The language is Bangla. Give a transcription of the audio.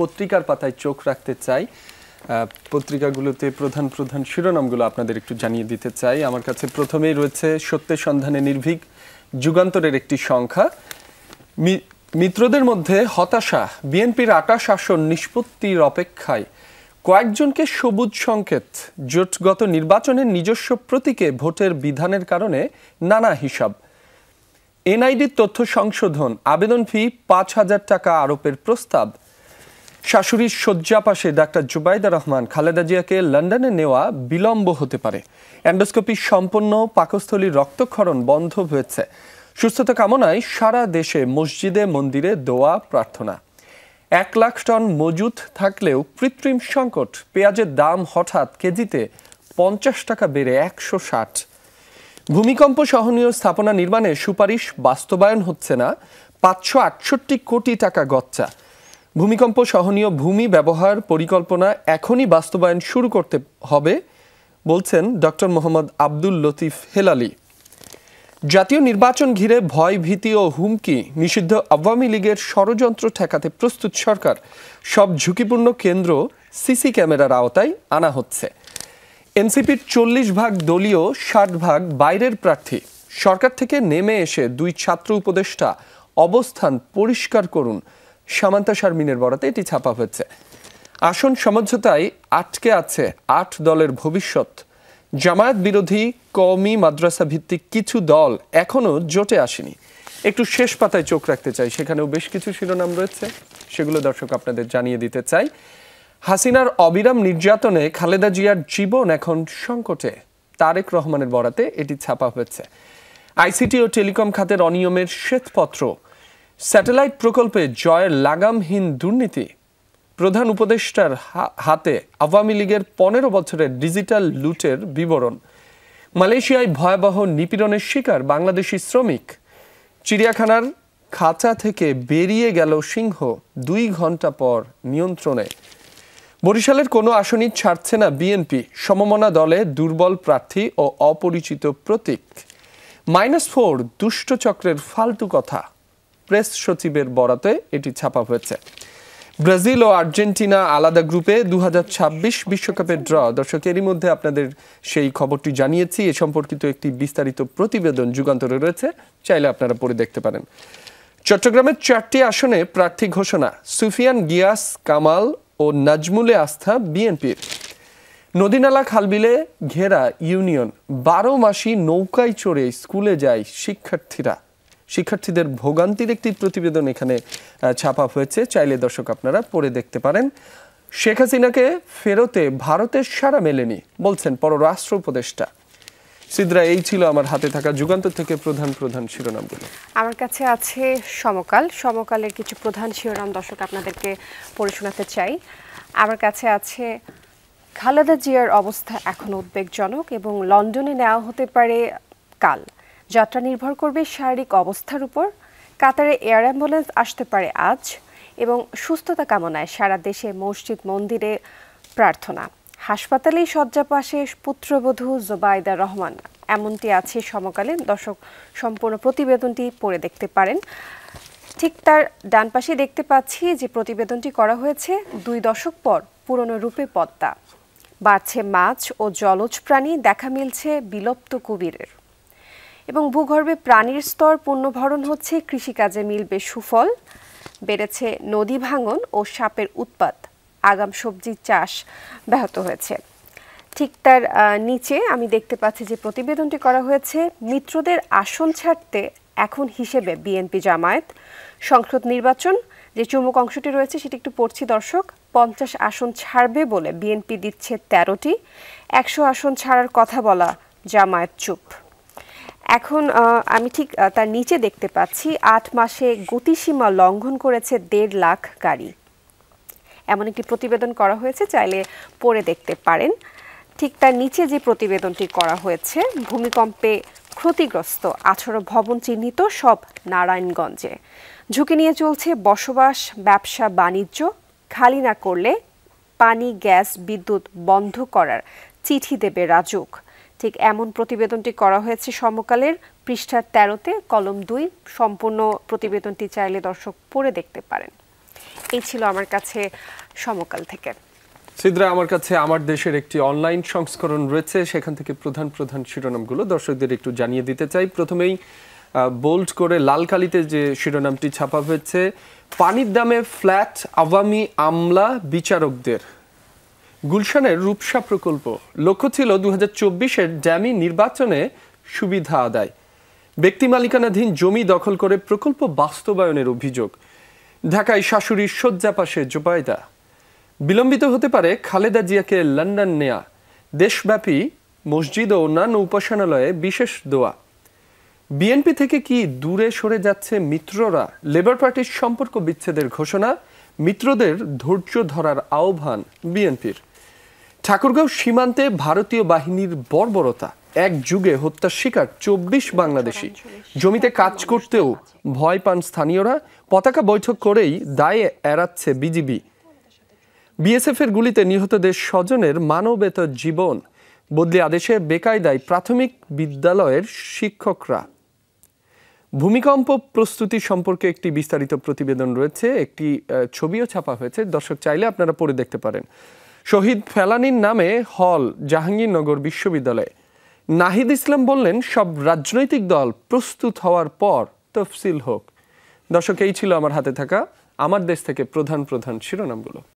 পত্রিকার পাতায় চোখ রাখতে চাই। পত্রিকাগুলোতে প্রধান প্রধান শিরোনামগুলো আপনাদের একটু জানিয়ে দিতে চাই। আমার কাছে প্রথমেই রয়েছে সত্যের সন্ধানে নির্ভীক, যুগান্তরের একটি সংখ্যা। মিত্রদের মধ্যে হতাশা, বিএনপির ২৮ আসন নিষ্পত্তির অপেক্ষায়, কয়েকজনকে সবুজ সংকেত, জোটগত নির্বাচনের নিজস্ব প্রতীকে ভোটের বিধানের কারণে নানা হিসাব, এনআইডির তথ্য সংশোধন, আবেদন ফি ৫,০০০ টাকা আরোপের প্রস্তাব, শাশুড়ির শয্যাপাশে ডাক্তার জুবাইদা রহমান, খালেদা জিয়াকে লন্ডনে নেওয়া বিলম্ব হতে পারে, এন্ডোস্কোপি সম্পন্ন, পাকস্থলীর রক্তক্ষরণ বন্ধ হয়েছে, সুস্থতা কামনায় সারা দেশে মসজিদে মন্দিরে দোয়া প্রার্থনা, ১ লাখ টন মজুত থাকলেও কৃত্রিম সংকট, পেঁয়াজের দাম হঠাৎ কেজিতে ৫০ টাকা বেড়ে ১৬০, ভূমিকম্প সহনীয় স্থাপনা নির্মাণে সুপারিশ বাস্তবায়ন হচ্ছে না, ৫৬৮ কোটি টাকা গচ্চা, ভূমিকম্প সহনীয় ভূমি ব্যবহার পরিকল্পনা এখনই বাস্তবায়ন শুরু করতে হবে বলছেন ডক্টর মোহাম্মদ আব্দুল লতিফ হেলালি। জাতীয় নির্বাচন ঘিরে ভয়, ভীতি ও হুমকি, নিষিদ্ধ আওয়ামী লীগের ষড়যন্ত্র ঠেকাতে প্রস্তুত সরকার, সব ঝুঁকিপূর্ণ কেন্দ্র সিসি ক্যামেরার আওতায় আনা হচ্ছে। এনসিপির ৪০% দলীয়, ৬০% বাইরের প্রার্থী, সরকার থেকে নেমে এসে ২ ছাত্র উপদেষ্টা অবস্থান পরিষ্কার করুন, সামান্তা শারমিনের বরাতে এটি ছাপা হয়েছে। আসন সমঝোতায় আটকে আছে ৮ দলের ভবিষ্যৎ, জামায়াত বিরোধী কওমি মাদ্রাসা ভিত্তিক কিছু দল এখনো জোটে আসেনি। একটু শেষ পাতায় চোখ রাখতে চাই, সেখানেও বেশ কিছু শিরোনাম রয়েছে, সেগুলো দর্শক আপনাদের জানিয়ে দিতে চাই। হাসিনার অবিরাম নির্যাতনে খালেদা জিয়ার জীবন এখন সংকটে, তারেক রহমানের বরাতে এটি ছাপা হয়েছে। আইসিটি ও টেলিকম খাতের অনিয়মের শ্বেতপত্র, স্যাটেলাইট প্রকল্পে জয়ের লাগামহীন দুর্নীতি, প্রধান উপদেষ্টার হাতে আওয়ামী লীগের ১৫ বছরের ডিজিটাল লুটের বিবরণ, মালয়েশিয়ায় ভয়াবহ নিপীড়নের শিকার বাংলাদেশি শ্রমিক, চিড়িয়াখানার খাঁচা থেকে বেরিয়ে গেল সিংহ ২ ঘন্টা পর নিয়ন্ত্রণে, বরিশালের কোনো আসনই ছাড়ছে না বিএনপি, সমমনা দলে দুর্বল প্রার্থী ও অপরিচিত প্রতীক, -4 দুষ্ট চক্রের ফালতু কথা, প্রেস সচিবের বরাতে এটি ছাপা হয়েছে। ব্রাজিল ও আর্জেন্টিনা আলাদা গ্রুপে ২০২৬ বিশ্বকাপের ড্র। দর্শক, এরই মধ্যে আপনাদের সেই খবরটি জানিয়েছি। এ সম্পর্কিত একটি বিস্তারিত প্রতিবেদন যুগান্তরে রয়েছে, চাইলে আপনারা পড়ে দেখতে পারেন। চট্টগ্রামের ৪টি আসনে প্রার্থী ঘোষণা, সুফিয়ান, গিয়াস, কামাল ও নাজমুলে আস্থা বিএনপির। নদীনালা খালবিলে ঘেরা ইউনিয়ন, ১২ মাসই নৌকায় চড়ে স্কুলে যায় শিক্ষার্থীদের ভোগান্তির একটি প্রতিবেদন এখানে ছাপা হয়েছে, চাইলে দর্শক আপনারা পড়ে দেখতে পারেন। শেখ হাসিনাকে ফেরতে ভারতের সাড়া মেলেনি বলছেন পররাষ্ট্র উপদেষ্টা। সিদ্রা, এই ছিল আমার হাতে থাকা যুগান্তর থেকে প্রধান প্রধান শিরোনামগুলো। আমার কাছে আছে সমকালের কিছু প্রধান শিরোনাম দর্শক আপনাদেরকে পড়ে শোনাতে চাই। আমার কাছে আছে খালেদা জিয়ার অবস্থা এখন উদ্বেগজনক এবং লন্ডনে নেওয়া হতে পারে কাল, যাত্রা নির্ভর করবে শারীরিক অবস্থার উপর, কাতারে এয়ার অ্যাম্বুলেন্স আসতে পারে আজ, এবং সুস্থতা কামনায় সারা দেশে মসজিদ মন্দিরে প্রার্থনা, হাসপাতালেই শয্যাপাশে পুত্রবধূ জুবাইদা রহমান, এমনটি আছে সমকালে। দর্শক সম্পূর্ণ প্রতিবেদনটি পড়ে দেখতে পারেন। ঠিক তার ডান পাশে দেখতে পাচ্ছি যে প্রতিবেদনটি করা হয়েছে ২ দশক পর পুরনো রূপে পদ্মা, বাড়ছে মাছ ও জলজ প্রাণী, দেখা মিলছে বিলুপ্ত কুমিরের, এবং ভূগর্ভে প্রাণীর স্তর পুনর্ভরণ হচ্ছে, কৃষিকাজে মিলবে সুফল, বেড়েছে নদী ভাঙন ও সাপের উৎপাত, আগাম সবজি চাষ ব্যাহত হয়েছে। ঠিক তার নিচে আমি দেখতে পাচ্ছি যে প্রতিবেদনটি করা হয়েছে মিত্রদের আসন ছাড়তে এখন হিসেবে বিএনপি জামায়াত, সংসদ নির্বাচন যে চুমুক অংশটি রয়েছে সেটি একটু পড়ছি দর্শক। ৫০ আসন ছাড়বে বলে বিএনপি দিচ্ছে ১৩টি, ১০০ আসন ছাড়ার কথা বলা জামায়াত চুপ। এখন আমি ঠিক তার নিচে দেখতে পাচ্ছি ৮ মাসে গতিসীমা লঙ্ঘন করেছে ১.৫ লাখ গাড়ি, এমন একটি প্রতিবেদন করা হয়েছে, চাইলে পড়ে দেখতে পারেন। ঠিক তার নিচে যে প্রতিবেদনটি করা হয়েছে, ভূমিকম্পে ক্ষতিগ্রস্ত ১৮ ভবন চিহ্নিত সব নারায়ণগঞ্জে, ঝুঁকি নিয়ে চলছে বসবাস, ব্যবসা বাণিজ্য, খালি না করলে পানি, গ্যাস, বিদ্যুৎ বন্ধ করার চিঠি দেবে রাজুক। ঠিক এমন প্রতিবেদনটি করা হয়েছে সমকালের পৃষ্ঠা ১৩-তে, কলম ২। সম্পূর্ণ প্রতিবেদনটি চাইলে দর্শক পড়ে দেখতে পারেন। এই ছিল আমার কাছে সমকাল থেকে। সিদ্রা, আমার কাছে আমার দেশের একটি অনলাইন সংস্করণ রয়েছে, সেখান থেকে প্রধান প্রধান শিরোনামগুলো দর্শকদের একটু জানিয়ে দিতে চাই। প্রথমেই বোল্ড করে লাল কালিতে যে শিরোনামটি ছাপা হয়েছে, পানির দামে ফ্ল্যাট আওয়ামী আমলা বিচারকদের। গুলশানের রূপসা প্রকল্প, লক্ষ্য ছিল 2024-এর ড্যামি নির্বাচনে সুবিধা আদায়। ব্যক্তি মালিকানাধীন জমি দখল করে প্রকল্প বাস্তবায়নের অভিযোগ। ঢাকায় শাশুড়ির শয্যা পাশে জোবায়দা। বিলম্বিত হতে পারে খালেদা জিয়াকে লন্ডন নেয়া। দেশব্যাপী মসজিদ ও অন্যান্য উপাসনালয়ে বিশেষ দোয়া। বিএনপি থেকে কি দূরে সরে যাচ্ছে মিত্ররা? লেবার পার্টির সম্পর্ক বিচ্ছেদের ঘোষণা, মিত্রদের ধৈর্য ধরার আহ্বান বিএনপির। ঠাকুরগাঁও সীমান্তে ভারতীয় বাহিনীর বর্বরতা, এক যুগে হত্যার শিকার 24 বাংলাদেশি। জমিতে কাজ করতেও ভয় পান স্থানীয়রা, পতাকা বৈঠক করেই দায়ে এড়াচ্ছে বিজিবি। বিএসএফ এর গুলিতে নিহতদের স্বজনের মানবেতর জীবন। বদলি আদেশে বেকায়দায় প্রাথমিক বিদ্যালয়ের শিক্ষকরা। ভূমিকম্প প্রস্তুতি সম্পর্কে একটি বিস্তারিত প্রতিবেদন রয়েছে, একটি ছবিও ছাপা হয়েছে, দর্শক চাইলে আপনারা পড়ে দেখতে পারেন। শহীদ ফেলানীর নামে হল জাহাঙ্গীরনগর বিশ্ববিদ্যালয়ে। নাহিদ ইসলাম বললেন, সব রাজনৈতিক দল প্রস্তুত হওয়ার পর তফসিল হোক। দর্শক, এই ছিল আমার হাতে থাকা আমার দেশ থেকে প্রধান প্রধান শিরোনামগুলো।